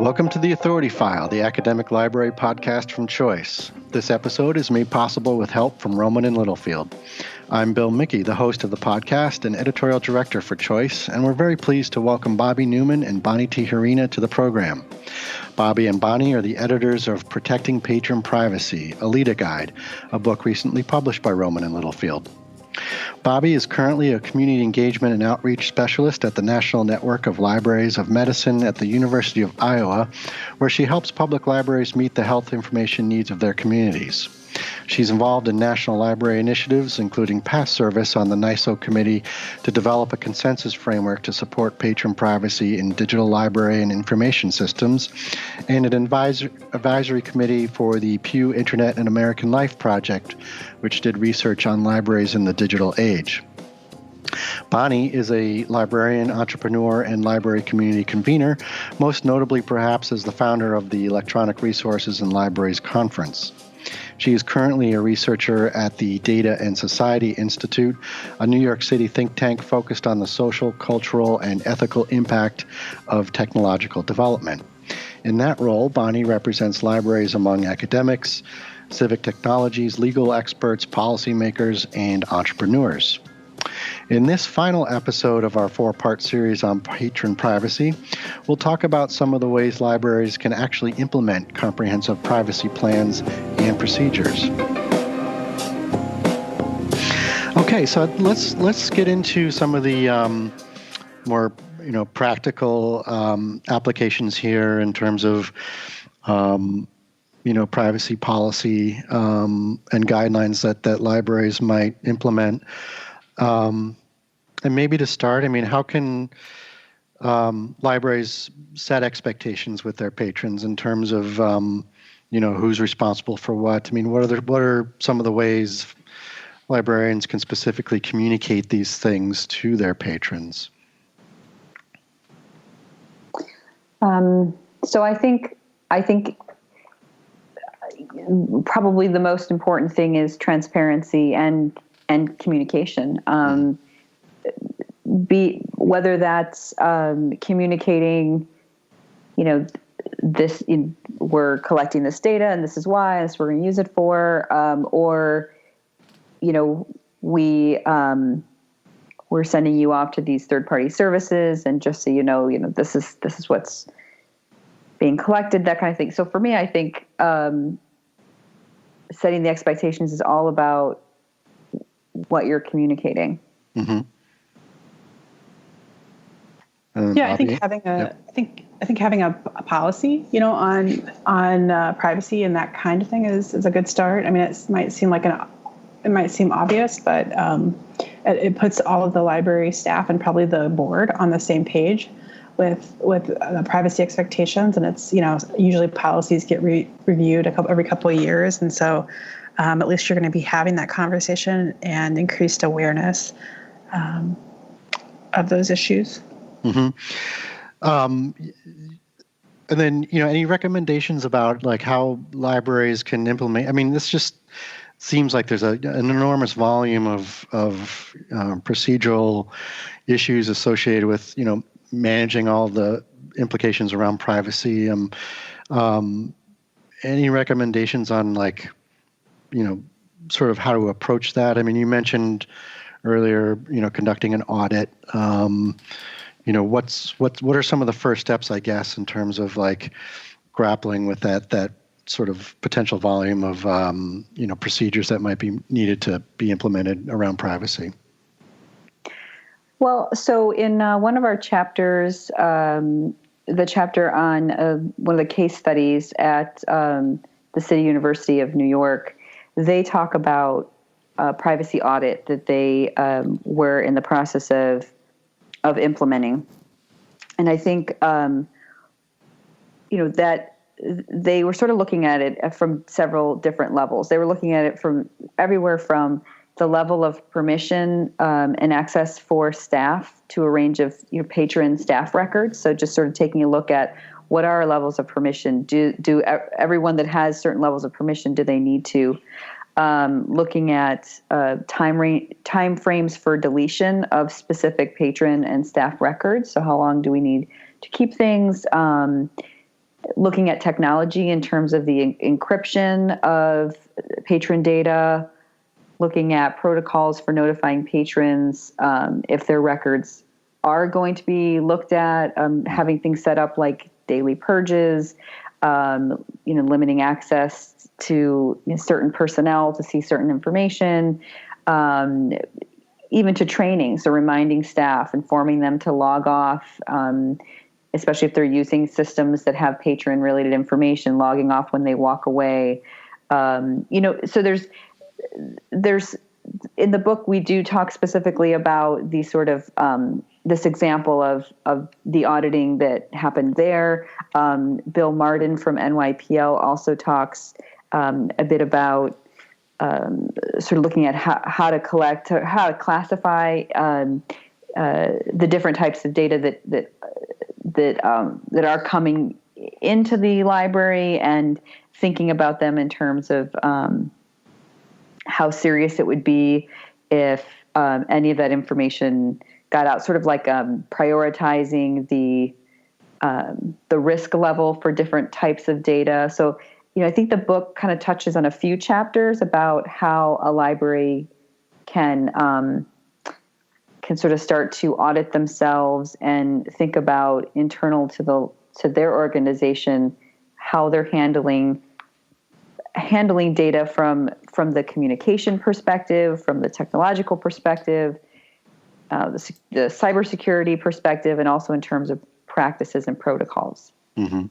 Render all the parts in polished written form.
Welcome to The Authority File, the academic library podcast from Choice. This episode is made possible with help from Rowman and Littlefield. I'm Bill Mickey, the host of the podcast and editorial director for Choice, and we're very pleased to welcome Bobbi Newman and Bonnie Tijerina to the program. Bobbi and Bonnie are the editors of Protecting Patron Privacy, a LITA guide, a book recently published by Rowman and Littlefield. Bobbi is currently a community engagement and outreach specialist at the National Network of Libraries of Medicine at the University of Iowa, where she helps public libraries meet the health information needs of their communities. She's involved in national library initiatives, including past service on the NISO committee to develop a consensus framework to support patron privacy in digital library and information systems, and an advisory committee for the Pew Internet and American Life project, which did research on libraries in the digital age. Bonnie is a librarian, entrepreneur, and library community convener, most notably perhaps as the founder of the Electronic Resources and Libraries Conference. She is currently a researcher at the Data and Society Institute, a New York City think tank focused on the social, cultural, and ethical impact of technological development. In that role, Bonnie represents libraries among academics, civic technologies, legal experts, policymakers, and entrepreneurs. In this final episode of our four-part series on patron privacy, we'll talk about some of the ways libraries can actually implement comprehensive privacy plans and procedures. Okay, so let's get into some of the more practical applications here in terms of privacy policy and guidelines that libraries might implement. And maybe to start, how can libraries set expectations with their patrons in terms of, who's responsible for what? What are some of the ways librarians can specifically communicate these things to their patrons? So I think probably the most important thing is transparency and communication. Whether that's communicating, this we're collecting this data and this is why, this we're going to use it for, or we're sending you off to these third-party services, and just so this is what's being collected, that kind of thing. So for me, I think setting the expectations is all about what you're communicating. Mm-hmm. I think having having a policy, on privacy and that kind of thing is a good start. It might seem obvious, but it puts all of the library staff and probably the board on the same page with the privacy expectations. And it's usually policies get reviewed every couple of years, and so at least you're going to be having that conversation and increased awareness of those issues. Mm-hmm. And then, any recommendations about how libraries can implement? This just seems like there's an enormous volume of procedural issues associated with, managing all the implications around privacy. Any recommendations on sort of how to approach that? You mentioned earlier, conducting an audit. What are some of the first steps, I guess, in terms of grappling with that sort of potential volume of procedures that might be needed to be implemented around privacy? Well, so in one of our chapters, the chapter on one of the case studies at the City University of New York, they talk about a privacy audit that they were in the process of implementing. And I think, that they were sort of looking at it from several different levels. They were looking at it from everywhere from the level of permission and access for staff to a range of patron staff records. So just sort of taking a look at what are our levels of permission. Do everyone that has certain levels of permission, do they need to? Looking at time frames for deletion of specific patron and staff records. So how long do we need to keep things? looking at technology in terms of the encryption of patron data, looking at protocols for notifying patrons if their records are going to be looked at, having things set up like daily purges, limiting access to certain personnel to see certain information, even to training, so reminding staff, informing them to log off, especially if they're using systems that have patron-related information, logging off when they walk away. So there's in the book we do talk specifically about the sort of this example of the auditing that happened there. Bill Martin from NYPL also talks a bit about sort of looking at how to collect, how to classify the different types of data that are coming into the library, and thinking about them in terms of how serious it would be if any of that information got out, sort of like prioritizing the risk level for different types of data. So, I think the book kind of touches on a few chapters about how a library can sort of start to audit themselves and think about internal to their organization, how they're handling data from the communication perspective, from the technological perspective, the cybersecurity perspective, and also in terms of practices and protocols. Mm-hmm.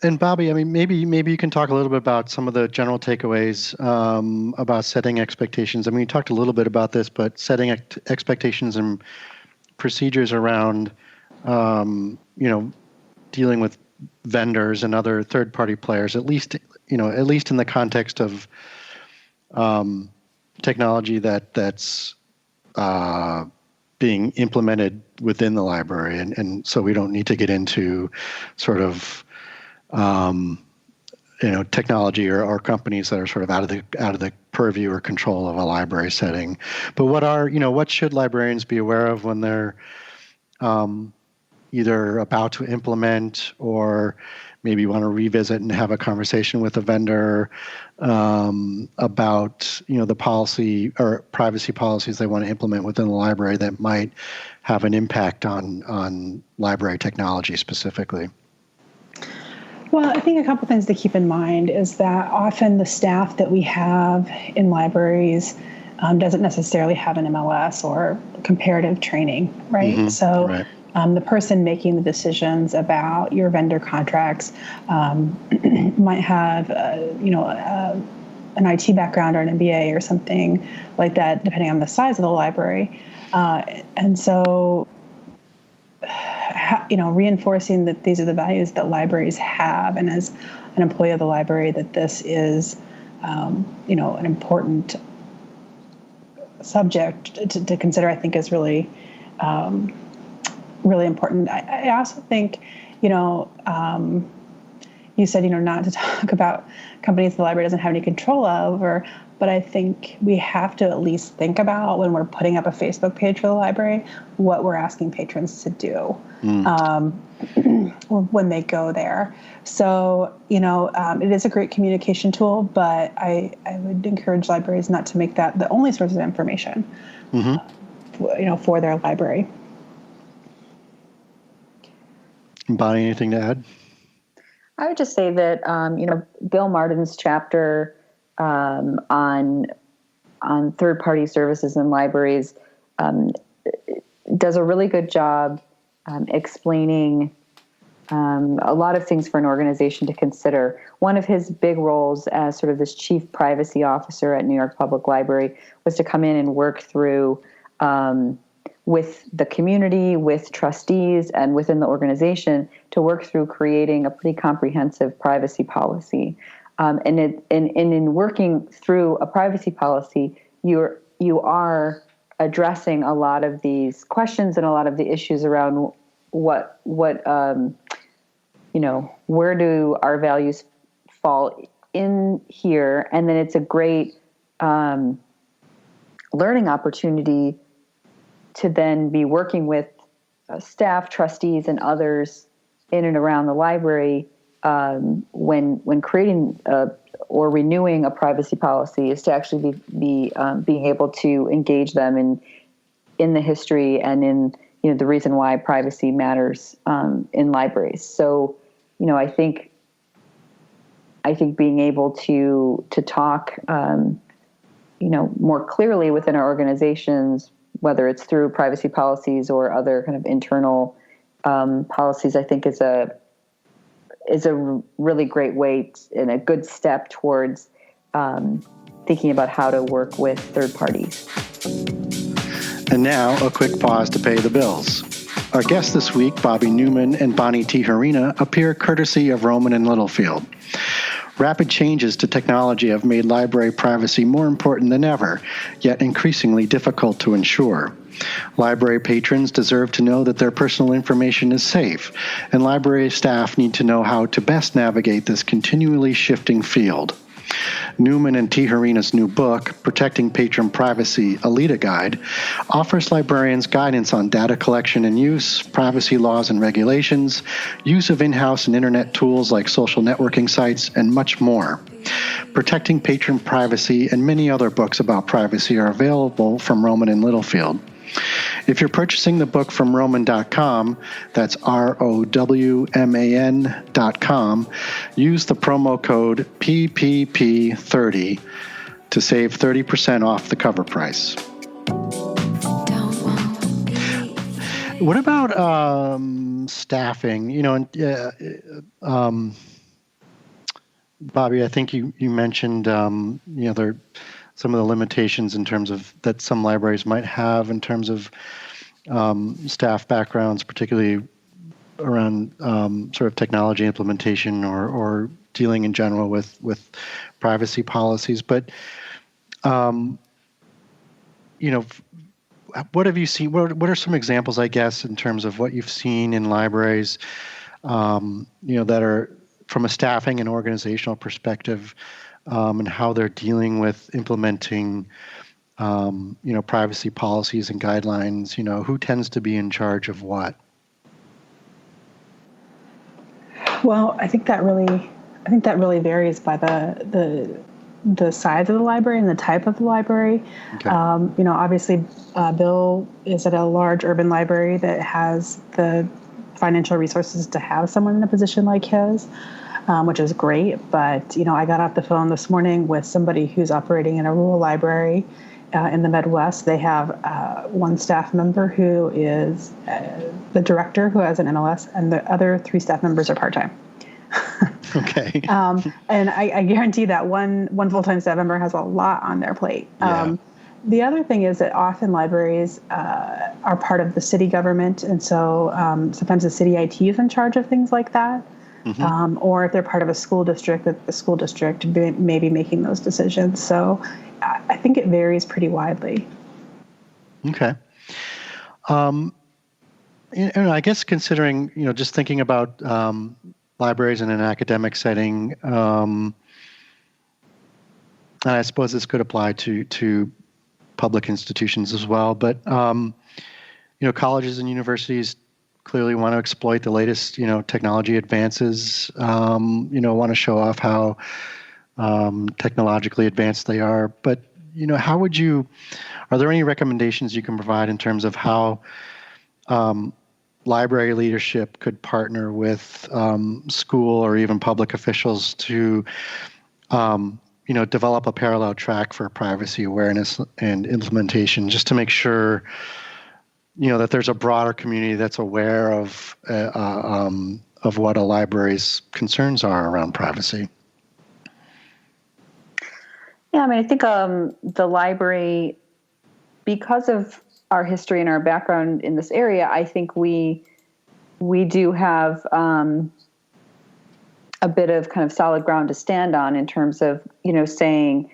And Bobbi, I mean, maybe you can talk a little bit about some of the general takeaways about setting expectations. I mean, you talked a little bit about this, but setting expectations and procedures around, dealing with vendors and other third-party players, at least in the context of technology that's being implemented within the library, and so we don't need to get into sort of technology or companies that are sort of out of the purview or control of a library setting. But what should librarians be aware of when they're either about to implement, or maybe want to revisit and have a conversation with a vendor about the policy or privacy policies they want to implement within the library that might have an impact on library technology specifically? Well, I think a couple things to keep in mind is that often the staff that we have in libraries doesn't necessarily have an MLS or comparative training, right? Mm-hmm. So right. The person making the decisions about your vendor contracts might have, an IT background or an MBA or something like that, depending on the size of the library. And so, reinforcing that these are the values that libraries have, and as an employee of the library, that this is, an important subject to consider, I think is really, really important. I also think, you said, not to talk about companies the library doesn't have any control of, but I think we have to at least think about, when we're putting up a Facebook page for the library, what we're asking patrons to do when they go there. So, it is a great communication tool, but I would encourage libraries not to make that the only source of information, for their library. Bonnie, anything to add? I would just say that, Bill Martin's chapter on third-party services in libraries does a really good job explaining a lot of things for an organization to consider. One of his big roles as sort of this chief privacy officer at New York Public Library was to come in and work through with the community, with trustees, and within the organization to work through creating a pretty comprehensive privacy policy. And in working through a privacy policy, you are addressing a lot of these questions and a lot of the issues around where do our values fall in here, and then it's a great learning opportunity to then be working with staff, trustees, and others in and around the library when creating or renewing a privacy policy is to actually be being able to engage them in the history and in the reason why privacy matters in libraries. So I think being able to talk more clearly within our organizations, whether it's through privacy policies or other kind of internal policies, I think is a really great way and a good step towards thinking about how to work with third parties. And now, a quick pause to pay the bills. Our guests this week, Bobbi Newman and Bonnie Tijerina, appear courtesy of Rowman and Littlefield. Rapid changes to technology have made library privacy more important than ever, yet increasingly difficult to ensure. Library patrons deserve to know that their personal information is safe, and library staff need to know how to best navigate this continually shifting field. Newman and Tijerina's new book, Protecting Patron Privacy, a LITA guide, offers librarians guidance on data collection and use, privacy laws and regulations, use of in-house and internet tools like social networking sites, and much more. Protecting Patron Privacy and many other books about privacy are available from Rowman and Littlefield. If you're purchasing the book from Rowman.com, that's ROWMAN.com, use the promo code PPP30 to save 30% off the cover price. What about staffing? Bobbi, I think you mentioned there some of the limitations in terms of that some libraries might have in terms of staff backgrounds, particularly around sort of technology implementation or dealing in general with privacy policies. But what have you seen? What are some examples, I guess, in terms of what you've seen in libraries, that are from a staffing and organizational perspective, and how they're dealing with implementing, privacy policies and guidelines? Who tends to be in charge of what? Well, I think that really varies by the size of the library and the type of the library. Okay. Obviously, Bill is at a large urban library that has the financial resources to have someone in a position like his. Which is great, but I got off the phone this morning with somebody who's operating in a rural library in the Midwest. They have one staff member who is the director, who has an NLS, and the other 3 staff members are part-time. Okay. And I guarantee that one full-time staff member has a lot on their plate. Yeah. The other thing is that often libraries are part of the city government, and so sometimes the city IT is in charge of things like that. Mm-hmm. Or if they're part of a school district, that the school district may be making those decisions. So I think it varies pretty widely. Okay. And I guess considering, just thinking about libraries in an academic setting, and I suppose this could apply to public institutions as well, but, colleges and universities clearly want to exploit the latest, technology advances, want to show off how technologically advanced they are. But, are there any recommendations you can provide in terms of how library leadership could partner with school or even public officials to, develop a parallel track for privacy awareness and implementation, just to make sure that there's a broader community that's aware of what a library's concerns are around privacy? Yeah, I think the library, because of our history and our background in this area, I think we do have a bit of kind of solid ground to stand on in terms of saying,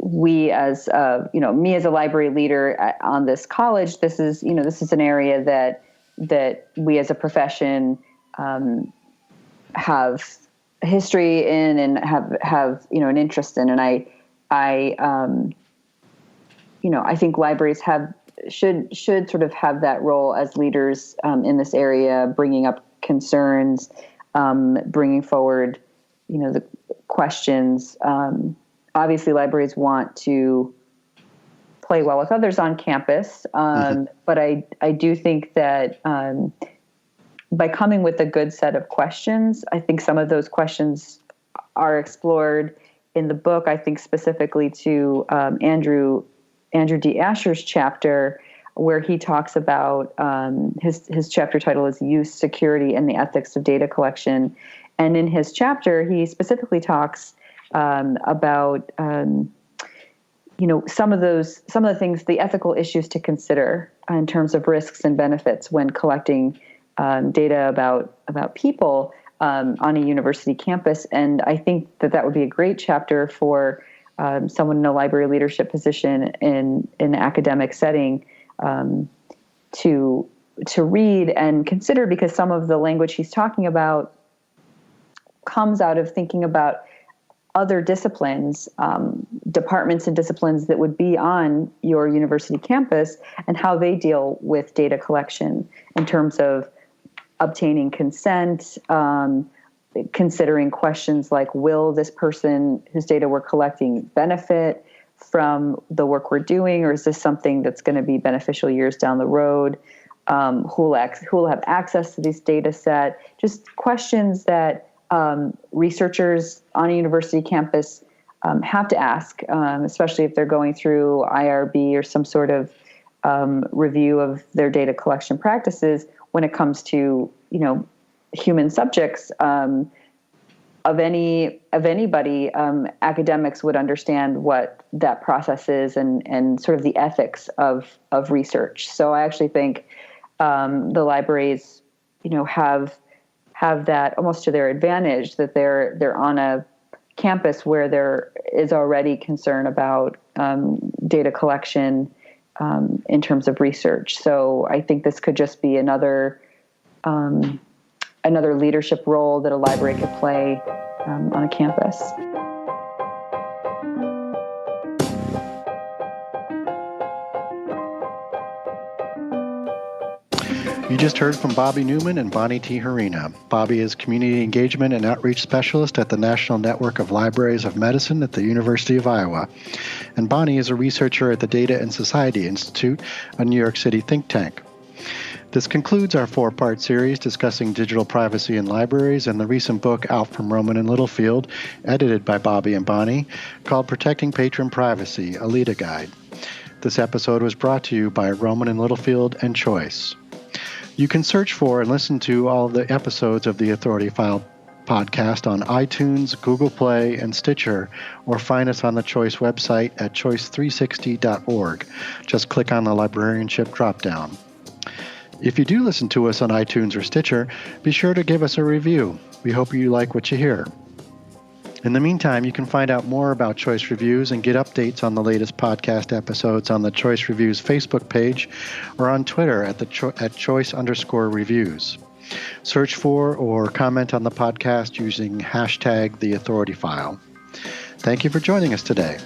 we as me as a library leader on this college, this is an area that we as a profession have a history in and have an interest in, and I think libraries have should sort of have that role as leaders in this area, bringing up concerns, bringing forward, the questions. Obviously, libraries want to play well with others on campus, but I do think that by coming with a good set of questions, I think some of those questions are explored in the book. I think specifically to Andrew D. Asher's chapter, where he talks about his chapter title is Use, Security, and the Ethics of Data Collection. And in his chapter, he specifically talks about some of the things, the ethical issues to consider in terms of risks and benefits when collecting data about people on a university campus. And I think that would be a great chapter for someone in a library leadership position in an academic setting to read and consider, because some of the language he's talking about comes out of thinking about other disciplines, departments and disciplines that would be on your university campus, and how they deal with data collection in terms of obtaining consent, considering questions like, will this person whose data we're collecting benefit from the work we're doing, or is this something that's going to be beneficial years down the road? Who will have access to this data set? Just questions that researchers on a university campus have to ask, especially if they're going through IRB or some sort of review of their data collection practices when it comes to, human subjects of anybody. Academics would understand what that process is and sort of the ethics of research. So I actually think the libraries, have that almost to their advantage, that they're on a campus where there is already concern about data collection in terms of research. So I think this could just be another leadership role that a library could play on a campus. You just heard from Bobbi Newman and Bonnie Tijerina. Bobbi is Community Engagement and Outreach Specialist at the National Network of Libraries of Medicine at the University of Iowa. And Bonnie is a researcher at the Data and Society Institute, a New York City think tank. This concludes our 4-part series discussing digital privacy in libraries and the recent book out from Rowman and Littlefield, edited by Bobbi and Bonnie, called Protecting Patron Privacy, a LITA guide. This episode was brought to you by Rowman and Littlefield and Choice. You can search for and listen to all of the episodes of the Authority File podcast on iTunes, Google Play, and Stitcher, or find us on the Choice website at choice360.org. Just click on the librarianship dropdown. If you do listen to us on iTunes or Stitcher, be sure to give us a review. We hope you like what you hear. In the meantime, you can find out more about Choice Reviews and get updates on the latest podcast episodes on the Choice Reviews Facebook page or on Twitter at Choice_reviews. Search for or comment on the podcast using #TheAuthorityFile. Thank you for joining us today.